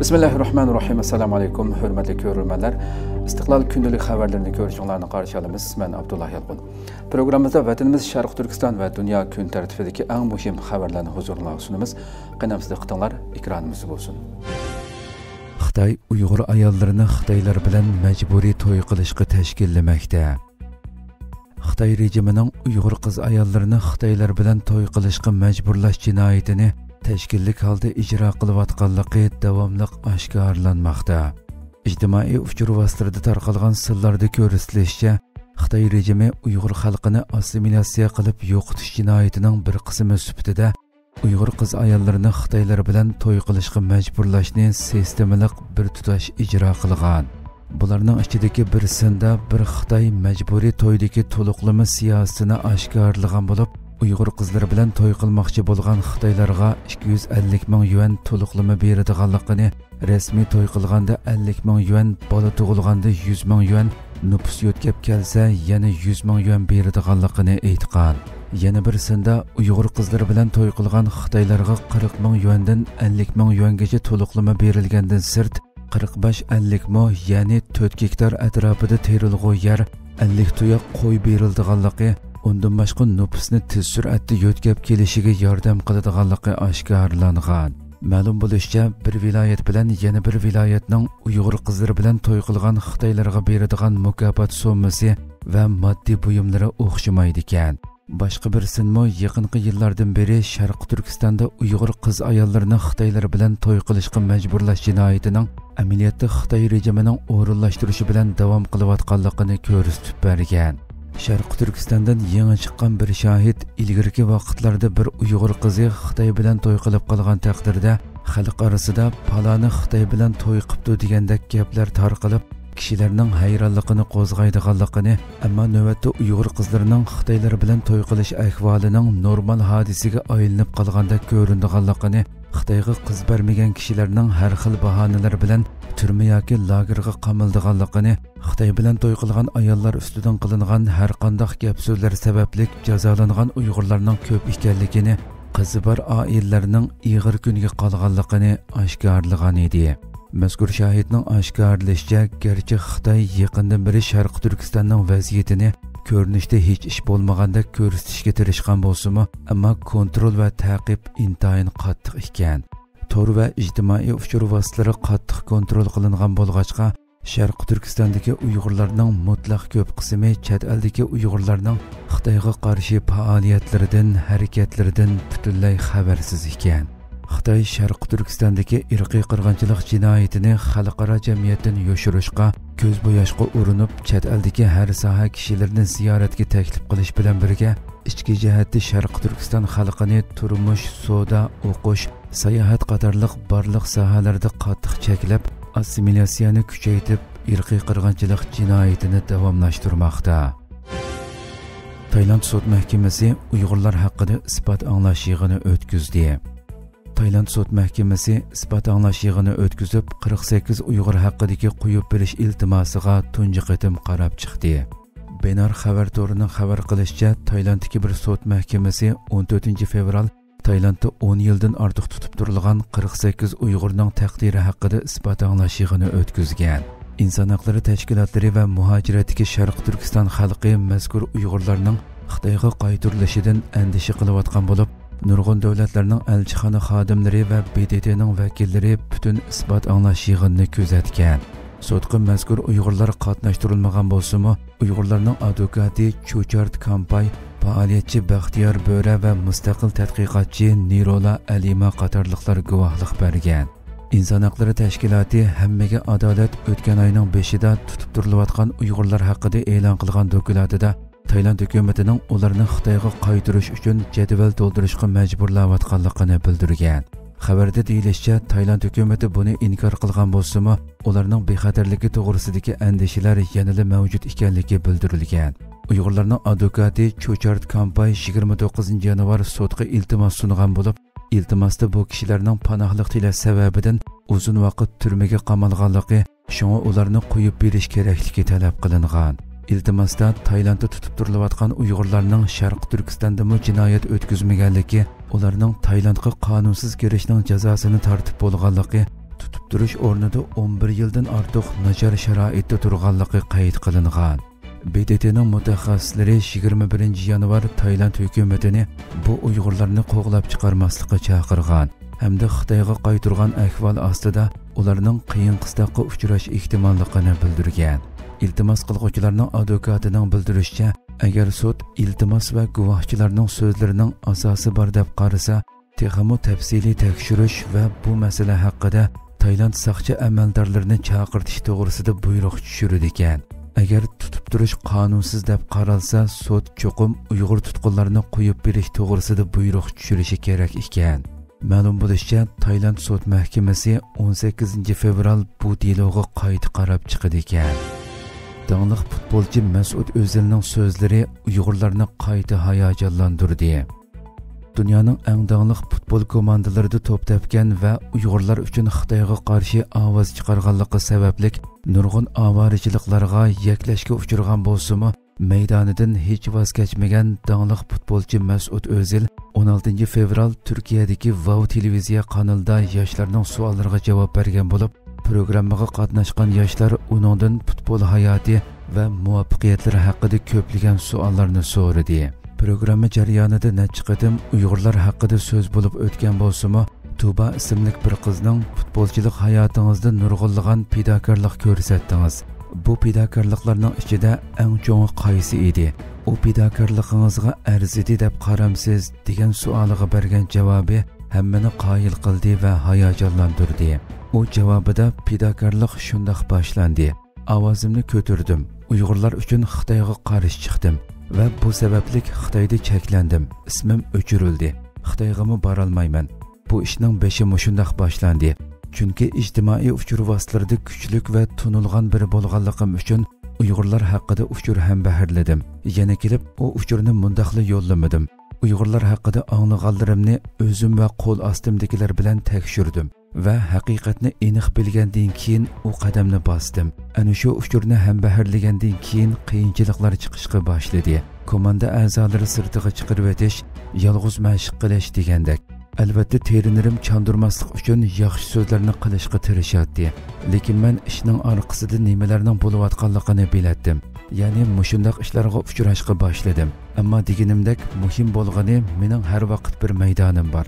Bismillahirrahmanirrahim. Assalamu alaykum, hörmətli görürmənlər. İstiqlal gündəlik xəbərlərini görüşünlərni qarşı alımız. Mən Abdullah Yalqın. Proqramımızda vətənimiz Şərq Türkistan və dünya gün tərtibidəki ən mühim xəbərlərini huzuruna sunumuz. Qənəmsizlik qıtınlar ikramımız olsun. Xitay Uyğur ayollarını Xitaylar bilan məcburi toy qilishga təşkilləməkdə. Xitay rejimining Uyğur qız ayollarını Xitaylar bilan toy qilishga məcburlash jinoyatini təşkillik halda icra qılıbatqanlıqı davamlıq aşkarlanmaqda. İctimai uçur vasitələrdə tarqalğan sırlarda görüntüləşcə, Xitay rejimi Uyğur xalqını assimilasiya qılıb yo'qotish jinoyatining bir qismi sifatida Uyğur qız ayollarını Xitaylar bilan toy qilishga məcburlashni sistemalik bir tutash ijro qilgan. Bularning ichidagi birisida bir Xitoy məcburiy to'ydagi to'liqlama siyosatini oshkorlagan bo'lib, Uyghur qizlar bilan to'y qilmoqchi bo'lgan Xitoylarga 250 ming yuan to'liqlama beradiganligini, rasmiy to'y qilganda 50 ming yuan, bola tug'ilganda 100 ming yuan, nupus yo'tkab kelsa yana 100 ming yuan beradiganligini aytgan. Yana birisida Uyghur qizlar bilan to'y qilgan Xitoylarga 40 ming yuandan 50 ming yuangacha to'liqlama berilgandan sirt 45-50 ming, ya'ni 4 gektar atrofida terilg'u yer, 50 tuyoq qo'y berildiganligi, undan boshqa nupusni tez suratda yo'tkab kelishiga yordam qiladiganligi oshkorlangan. Ma'lum bo'lishicha, bir viloyat bilan yana bir viloyatning Uyghur qizlari bilan to'y qilgan Xitoylarga beradigan mukofot summasi va moddiy buyumlari o'xshamaydi ekan. Boshqa bir sinmo yaqinqi yillardan beri Sharq Turkistonda Uyghur qiz ayollarini Xitoylar bilan to'y qilishga majburlash jinoyatining amaliyotda Xitoy rejimining o'rinlashtirishi bilan davom qilayotganligini ko'rsatib bergan. Sharq Turkistondan yangi chiqqan bir shohid ilgirki vaqtlarda bir Uyghur qizi Xitoy bilan to'y qilib qolgan taqdirda xalq orasida paloni Xitoy bilan to'y qilibdi degandek gaplar tarqalib, kishilarning hayronligini qo'zg'aydiganligini, ammo navbatda Uyghur qizlarining Xitoylar bilan to'y qilish ahvolining normal hodisiga aylanib qolgandek ko'rindiganligini, Xitoyga qiz bermagan kishilarning har xil bahonalar bilan turma yoki lagerga qamaldiganligini, Xitoy bilan to'y qilgan ayollar ustidan qilingan har qanday gap so'zlar sababli jazolangan Uyg'urlarning ko'p ekanligini, qizi bor oilalarning ig'ir kunga qolganligini oshkorlagan edi. Mazkur shohidning oshkorlashicha, garchi Xitoy yaqindan beri Sharq Turkistonning vaziyatini ko'rinishda hech ish bo'lmaganda ko'rsatishga tirishgan bo'lsa-mu, ammo kontrol va ta'qib intayin qattiq ekan. Tor va ijtimoiy uchur vositalari qattiq kontrol qilingan bo'lg'achqa, Sharq Turkistondagi Uyg'urlarning mutlaq ko'p qismi chet eldagi Uyg'urlarning Xitoyga qarshi faoliyatlaridan, harakatlaridan butunlay xabarsiz ekan. Xitoy Sharq Turkistondagi irqiy qirg'inchilik jinoyatini xalqaro jamiyatdan yoshirishga, ko'z bo'yashga urinib, chet eldagi har soha kishilarni ziyoratga taklif qilish bilan birga, ichki jihatda Sharq Turkiston xalqini turmush, savdo, o'qish, sayohat qatorliq barliq sohalarda qattiq cheklab, assimilyatsiyani kuchaytirib, irqiy qirg'inchilik jinoyatini davomlashtirmoqda. Tailand sud mahkamasi Uyg'urlar haqida isbot anglash yig'ini o'tkazdi. Tailand sud mahkamasi isbot anglash yig'ini o'tkazib, 48 Uyg'ur haqidagi qo'yib berish iltimosiga tunji qatim qarab chiqdi. Benar xabar to'rining xabar qilishicha, Tailanddagi bir sud mahkamasi 14 fevral Tailandda 10 yildan ortiq tutib turilgan 48 Uyg'urning taqdiri haqida isbot anglash yig'ini o'tkazgan. Inson haqlari tashkilotlari va muhojiratdagi Sharq Turkiston xalqi mazkur Uyg'urlarning Xitoyga qaytarilishidan andisha qilayotgan bo'lib, nurg'un davlatlarning elchixona xodimlari va BDTning vakillari butun isbot anglash yig'inini kuzatgan. Sudga mazkur Uyg'urlar qatnashtirilmagan bo'lsa-mu, Uyg'urlarning advokati Chochart Kampay, faoliyatchi Baxtiyor Bo'ra va mustaqil tadqiqotchi Nirola Alima qatorliqlar guvohlik bergan. Inson haqlari tashkiloti hammaga adolat o'tgan oyning 5-ida tutib turilayotgan Uyg'urlar haqida e'lon qilgan dokumentida Tailand hukumatining ularni Xitoyga qaytarish uchun jadval to'ldirishga majburlayotganligini bildirgan. Xabarda deyilishicha, Tailand hukumati buni inkor qilgan bo'lsa-mu, ularning bexatarligi to'g'risidagi andishalar yanada mavjud ekanligi bildirilgan. Uyg'urlarning advokati Chochart Kampay 29 yanvar sudga iltimos sungan bo'lib, iltimosda bu kishilarning panohlik tilash sababidan uzun vaqt turmaga qamalganligi, shunga ularni qo'yib berish kerakligi talab qilingan. iltimosda Tailandda tutib turilayotgan Uyg'urlarning Sharq Turkistonda jinoyat o'tkazmaganligi, ularning Tailandga qonunsiz kirishning jazosini tortib bo'lganligi, tutib turish o'rnida 11 yildan ortiq nachar sharoitda turganligi qayd qilingan. BDTning mutaxassislari 21 yanvar Tayland hukumatini bu Uyg'urlarni qo'g'lab chiqarmaslikka chaqirgan hamda Xitoyga qaytirgan ahvol ostida ularning qiyin qistoqqa uchrash ehtimolligini bildirgan. İltimas qiluvchilarning advokatining bildirishicha, agar sud iltimos va guvohchilarning so'zlarining asosi bor deb qarasa, texmo tafsiliy tekshirish va bu masala haqida Tayland soqchi amaldorlarini chaqirtish to'g'risida buyruq tushirdi ekan. Agar tutib turish qonunsiz deb qaralsa, sud cho'qim Uyg'ur tutqunlarini qo'yib berish to'g'risida buyruq tushirishi kerak ekan. Ma'lum bo'lishicha, Tayland sud mahkamasi 18 fevral bu deloga qayta qarab chiqdi ekan. Dangliq futbolchi Mas'ud O'zilning so'zlari Uyg'urlarni qayta hayajonlantirdi. Dunyoning eng dangliq futbol komandalarida to'p tepgan va Uyg'urlar uchun Xitoyga qarshi ovoz chiqarganligi sababli nurg'un avarichiliklarga yaklashga uchragan bo'lsa-mu, maydonidan hech voz kechmagan dangliq futbolchi Mas'ud O'zil 16 fevral Turkiyadagi Wow televiziya kanalida yoshlarning savollariga javob bergan bo'lib, programmaga qatnashgan yoshlar uningdan futbol hayoti va muvaffaqiyatlari haqida ko'plagan savollarni so'radi. Programma jarayonida necha qatim Uyg'urlar haqida so'z bo'lib o'tgan bo'lsa-mu, Tuba ismli bir qizning futbolchilik hayotingizda nurg'unlagan fidokorlik ko'rsatdingiz. Bu fidokorliklarning ichida eng cho'ngi qaysi edi? U fidokorligingizga arzidi deb qaramsiz degan savoliga bergan javobi hammani qoyil qildi va hayajonlantirdi. U javobida fidokorlik shundoq boshlandi. Ovozimni ko'tardim. Uyg'urlar uchun Xitoyga qarshi chiqdim va bu sababli Xitoyda cheklandim. Ismim o'chirildi. Xitoyga bora olmayman. Bu ishning beshi shundoq boshlandi. Chunki ijtimoiy uchur vositalarida kuchlik va tunilgan biri bo'lganligim uchun Uyg'urlar haqida uchur ham baharladim. Yana kelib u uchurni mundaqli yo'llamadim. Uyg'urlar haqida anglaganlarimni o'zim va qo'l ostimdagilar bilan tekshirdim va haqiqatni aniq bilgandan keyin u qadamni bosdim. Ana shu uchurni ham baharlagandan keyin qiyinchiliklar chiqishga boshladi. Komanda a'zolari sirtiga chiqarib o'tish, yolg'iz mashq qilish degandek. Albatta terinirim chandurmaslik uchun yaxshi so'zlarni qilishga tirishadi. Lekin men ishning orqasida nimalarning bo'layotganligini biladim. Ya'ni mushundaq ishlarga uchrashga boshladim. Ammo deganimdek muhim bo'lgani mening har vaqt bir maydonim bor.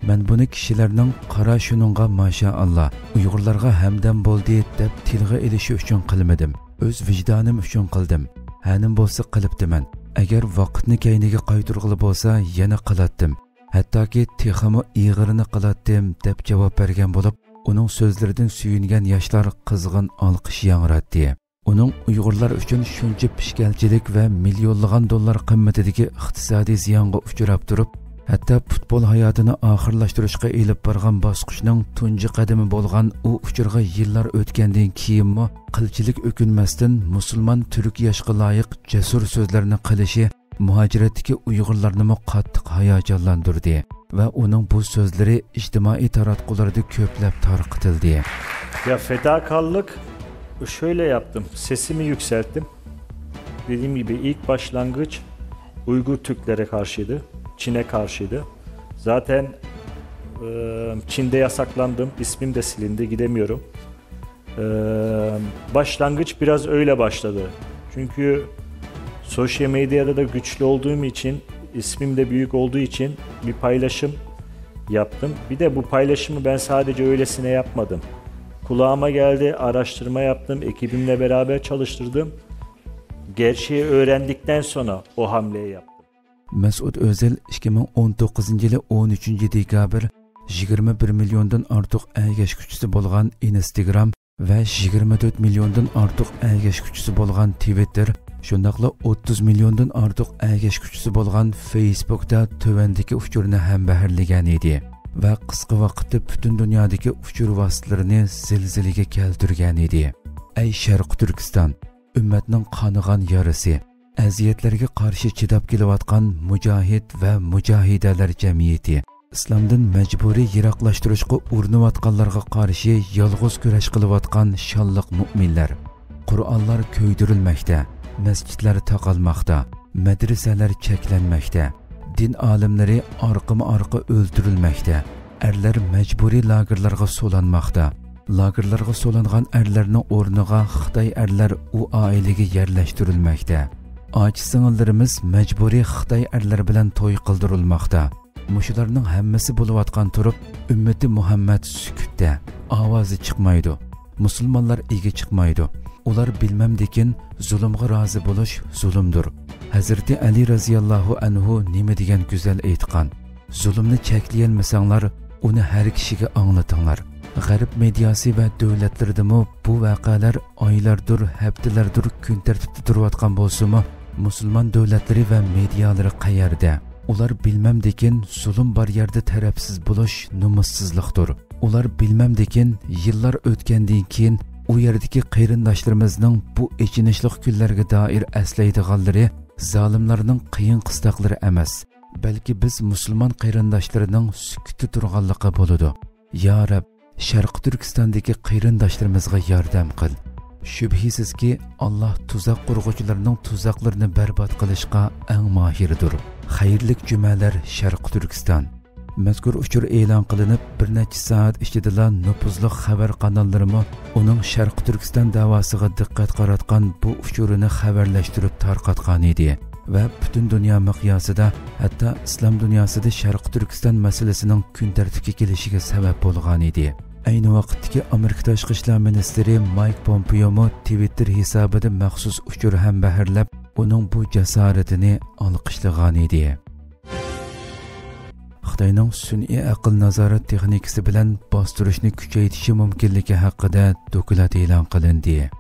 Men buni kishilarning qara shuningga mashaalloh Uyg'urlarga hamdam bo'ldi deb tilga elishi uchun qilmadim. O'z vijdonim uchun qildim. Hanim bo'lsa qilibdiman. Agar vaqtni keyniga qaytirg'ili bo'lsa, yana qilatdim. Hattoki texmo ig'irini qilatdim deb javob bergan bo'lib, uning so'zlaridan suyungan yoshlar qizg'in olqish yangratdi. Uning Uyg'urlar uchun shuncha pishkalchilik va millionlagan dollar qimmatidagi iqtisodiy ziyonga uchrab turib, hatto futbol hayotini oxirlashtirishga elib borgan bosqichning tunji qadami bo'lgan u uchurga yillar o'tgandan keyinmi qilchilik o'kinmasdan musulmon turk yoshga loyiq jasur so'zlarni qilishi muhojiratdagi Uyg'urlarni qattiq hayajonlantirdi va uning bu so'zlari ijtimoiy taratqularda ko'plab tarqatildi. Ya fedakarlık şöyle yaptım. Sesimi yükselttim. Dediğim gibi ilk başlangıç Uygur Türklere karşıydı. Çin'e karşıydı. Zaten Çin'de yasaklandım. İsmim de silindi. Gidemiyorum. Başlangıç biraz öyle başladı. Çünkü sosyal medyada da güçlü olduğum için, ismim de büyük olduğu için bir paylaşım yaptım. Bir de bu paylaşımı ben sadece öylesine yapmadım. Kulağıma geldi, araştırma yaptım, ekibimle beraber çalıştırdım. Gerçeği öğrendikten sonra o hamleyi yaptım. Mas'ud O'zil 2019 yılı 13 dekabr 21 milyondan artıq əgəşküçüsü bolğan Instagram və 24 milyondan artıq əgəşküçüsü bolğan Twitter, şundaqla 30 milyondan artıq əgəşküçüsü bolğan Facebookda tövəndəki uçurunu həm bəharlagan idi və qısqa vaqtda bütün dünyadakı uçur vasitələrini zilziləyə keltirgan idi. Ey Şərq Türkistan, ümmetning qanıgan yarısı, əziyyətlərə qarşı chidab kelayotgan mujohid və mujohidalar jamiyati, İslamdan məcburi yiroqlashtirishga urinayotganlarga qarshi yolg'iz kurash qilayotgan shonliq mu'minlar. Qur'onlar ko'ydirilmoqda, masjidlar taqalmoqda, madrasalar cheklanmoqda, din olimlari orqama-orqa o'ldirilmoqda, erlar majburiy lagerlarga so'lanmoqda, lagerlarga solangan erlerning o'rniga Xitoy erler u ailəyə yerleştirilməkdə. Aç singillərimiz məcburi Xitoy erler bilan to'y qildirilmoqda. Mushularning hammasi bo'layotgan turib, ümmeti Muhammad sukutda. Ovozi chiqmaydi. Musulmonlar ega chiqmaydi. Ular bilmamdikin zulmga rozi bo'lish zulmdir. Hazrati Ali raziyallohu anhu nima degan go'zal aytgan. Zulmni cheklayanmasanglar, uni har kishiga anglatinglar. G'arb mediasi va davlatlardami bu voqealar oylardir, haftalardir kun tartibda turayotgan bo'lsa-mu, musulmon davlatlari va medialari qayerda? Ular bilmamdikin zulm bar yerda tarafsiz bo'lish nomussizlikdir. Ular bilmamdikin yillar o'tgandan keyin u yerdagi qarindoshlarimizning bu echinishli kunlarga doir eslaydiganlari zolimlarning qiyin qistoqlari emas, balki biz musulmon qarindoshlarining sukuti turganligi bo'ladi. Ya Rab, Sharq Turkistondagi qarindoshlarimizga yordam qil. Shubhisizki Allah tuzaq qurg'uvchilarning tuzoqlarini barbod qilishga eng mohirdir. Xayrlik jumalar Sharq Turkiston. Mazkur uchur e'lon qilinib, bir necha soat ichida nupuzli xabar kanallarimi uning Sharq Turkiston davosiga diqqat qaratgan bu uchurini xabarlashtirib tarqatgan edi va butun dunyo miqyosida, hatto islom dunyosida Sharq Turkiston masalasining kun tartibga kelishiga sabab bo'lgan edi. Ayni vaqtdagi Amerika tashqi ishlar ministri Mike Pompeo Twitter hisobida maxsus uchur ham baharlab, uning bu jasoratini olqishlagan edi. Xitoyning sun'iy aql nazorat texnikasi bilan bostirishni kuchaytirishi mumkinligi haqida dokument e'lon qilindi.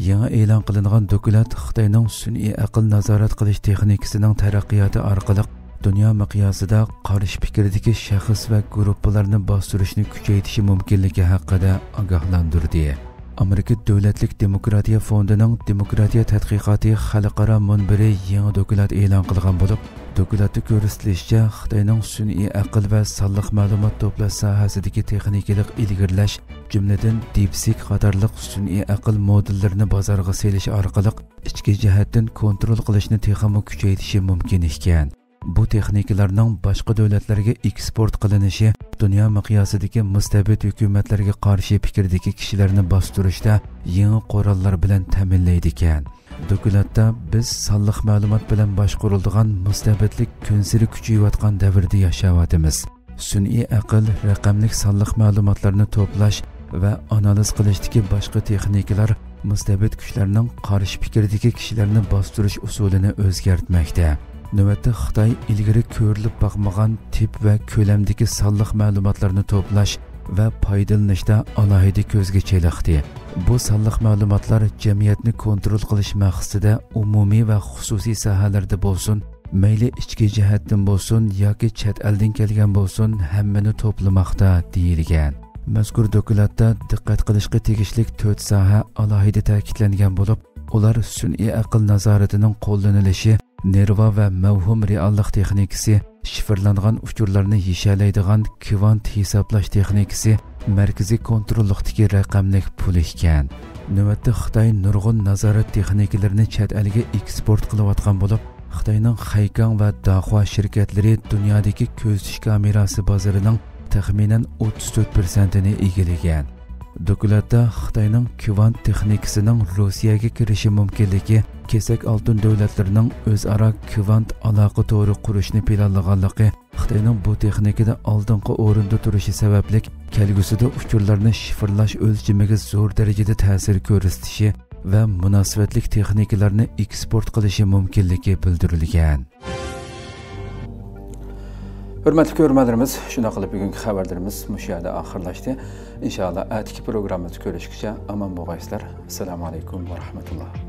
Yangi e'lon qilingan dokument Xitoyning sun'iy aql nazorat qilish texnikasining taraqqiyoti orqali dunyo miqyosida qarshi fikrdagi shaxs va guruhlarni bostirishni kuchaytirishi mumkinligi haqida ogohlantirdi. Amerika Davlatlik Demokratiya Fondining Demokratiya tadqiqoti xalqaro munbiri yangi dokument e'lon qilgan bo'lib, dokumentda ko'rsatilishicha Xitoyning sun'iy aql va sonliq ma'lumot to'plash sohasidagi texnikalik ilgirlash, jumladan DeepSeek qatorliq sun'iy aql modellarini bozorga selish orqali ichki jihatdan kontrol qilishni texnik kuchaytirishi mumkin ekan. Bu texnikalarning boshqa davlatlarga eksport qilinishi dunyo miqyosidagi mustabid hukumatlarga qarshi fikrdagi kishilarni bostirishda yangi qurollar bilan ta'minlaydi ekan. Dokumentda biz sonliq ma'lumot bilan boshqariladigan mustabidlik kunsiri kuchayayotgan davrda yashayapmiz. Sun'iy aql, raqamlik sonliq ma'lumotlarni to'plash va analiz qilishdagi boshqa texnikalar mustabid kuchlarning qarshi fikrdagi kishilarni bostirish usulini o'zgartmoqda. Navbatda Xitoy ilgari ko'rilib boqmagan tip va ko'lamdagi sonliq ma'lumotlarni to'plash va foydalanishda alohida ko'zga cheliqdi. Bu sonliq ma'lumotlar jamiyatni kontrol qilish maqsadida umumiy va xususiy sohalarda bo'lsin, mayli ichki jihatdan bo'lsin yoki chet eldan kelgan bo'lsin, hammani to'plamoqda deyilgan. Mazkur dokumentda diqqat qilishga tegishli 4 soha alohida ta'kidlangan bo'lib, ular sun'iy aql nazoratining qo'llanilishi, nerva va mavhum reallik texnikasi, shifrlangan uchurlarni yeshalaydigan kvant hisoblash texnikasi, markaziy kontrollikdagi raqamlik pul ekan. Navbatda Xitoy nurg'un nazorat texnikalarini chet elga eksport qilayotgan bo'lib, Xitoyning Haykang va Dahua shirkatlari dunyodagi ko'zitish kamerasi bozorining taxminan 34%ni egallagan. Dokumentda Xitoyning kvant texnikasining Rossiyaga kirishi mumkinligi, kesak oltin davlatlarining o'zaro kvant aloqa to'ri qurishni planlaganligi, Xitoyning bu texnikada oldingi o'rinda turishi sababli kelgusida uchurlarni shifrlash o'lchamiga zo'r darajada ta'sir ko'rsatishi va munosabatlik texnikalarni eksport qilishi mumkinligi bildirilgan. Hurmatli ko'ruvchilarimiz, shuna qilib bugungi xabarlarimiz mushu yerda oxirlashdi. Inshaalloh atigi programmada ko'rishguncha omon bo'lgaysizlar. Assalomu alaykum va rahmatulloh.